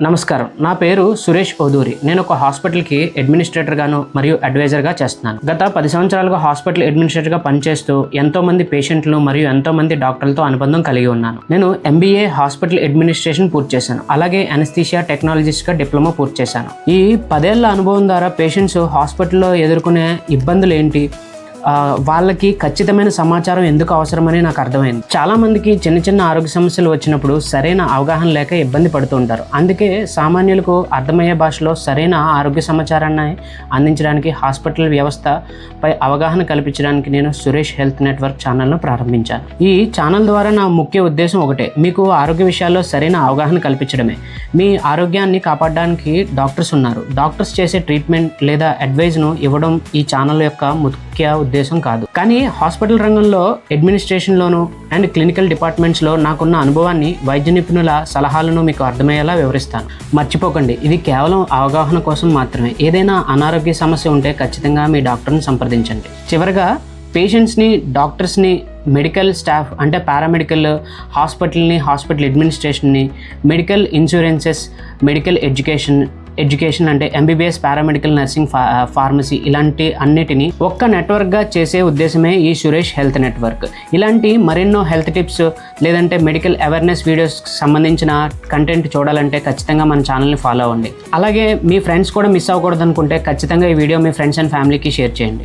నమస్కారం, నా పేరు సురేష్ ఓదూరి. నేను ఒక హాస్పిటల్కి అడ్మినిస్ట్రేటర్గాను మరియు అడ్వైజర్గా చేస్తున్నాను. గత 10 సంవత్సరాలుగా హాస్పిటల్ అడ్మినిస్ట్రేటర్గా పనిచేస్తూ ఎంతోమంది పేషెంట్లు మరియు ఎంతోమంది డాక్టర్లతో అనుబంధం కలిగి ఉన్నాను. నేను MBA హాస్పిటల్ అడ్మినిస్ట్రేషన్ పూర్తి చేశాను. అలాగే అనస్థీషియా టెక్నాలజిస్ట్గా డిప్లొమా పూర్తి చేశాను. ఈ 10 ఏళ్ల అనుభవం ద్వారా పేషెంట్స్ హాస్పిటల్లో ఎదుర్కొనే ఇబ్బందులు ఏంటి, వాళ్ళకి ఖచ్చితమైన సమాచారం ఎందుకు అవసరమని నాకు అర్థమైంది. చాలామందికి చిన్న చిన్న ఆరోగ్య సమస్యలు వచ్చినప్పుడు సరైన అవగాహన లేక ఇబ్బంది పడుతూ ఉంటారు. అందుకే సామాన్యులకు అర్థమయ్యే భాషలో సరైన ఆరోగ్య సమాచారాన్ని అందించడానికి హాస్పిటల్ వ్యవస్థపై అవగాహన కల్పించడానికి నేను సురేష్ హెల్త్ నెట్వర్క్ ఛానల్ను ప్రారంభించాను. ఈ ఛానల్ ద్వారా నా ముఖ్య ఉద్దేశం ఒకటే, మీకు ఆరోగ్య విషయాల్లో సరైన అవగాహన కల్పించడమే. మీ ఆరోగ్యాన్ని కాపాడడానికి డాక్టర్స్ ఉన్నారు. డాక్టర్స్ చేసే ట్రీట్మెంట్ లేదా అడ్వైజ్ను ఇవ్వడం ఈ ఛానల్ యొక్క ముఖ్య ఉద్దేశం కాదు. కానీ హాస్పిటల్ రంగంలో అడ్మినిస్ట్రేషన్లోను అండ్ క్లినికల్ డిపార్ట్మెంట్స్లో నాకున్న అనుభవాన్ని, వైద్య నిపుణుల సలహాలను మీకు అర్థమయ్యేలా వివరిస్తాను. మర్చిపోకండి, ఇది కేవలం అవగాహన కోసం మాత్రమే. ఏదైనా అనారోగ్య సమస్య ఉంటే ఖచ్చితంగా మీ డాక్టర్ని సంప్రదించండి. చివరగా పేషెంట్స్ని, డాక్టర్స్ని, మెడికల్ స్టాఫ్ అంటే పారామెడికల్, హాస్పిటల్ అడ్మినిస్ట్రేషన్ని, మెడికల్ ఇన్సూరెన్సెస్, మెడికల్ ఎడ్యుకేషన్ అంటే MBBS, పారామెడికల్, నర్సింగ్, ఫార్మసీ ఇలాంటి అన్నిటినీ ఒక్క నెట్వర్క్గా చేసే ఉద్దేశమే ఈ సురేష్ హెల్త్ నెట్వర్క్. ఇలాంటి మరెన్నో హెల్త్ టిప్స్ లేదంటే మెడికల్ అవేర్నెస్ వీడియోస్కి సంబంధించిన కంటెంట్ చూడాలంటే ఖచ్చితంగా మన ఛానల్ని ఫాలో అవ్వండి. అలాగే మీ ఫ్రెండ్స్ కూడా మిస్ అవ్వకూడదు అనుకుంటే ఖచ్చితంగా ఈ వీడియో మీ ఫ్రెండ్స్ అండ్ ఫ్యామిలీకి షేర్ చేయండి.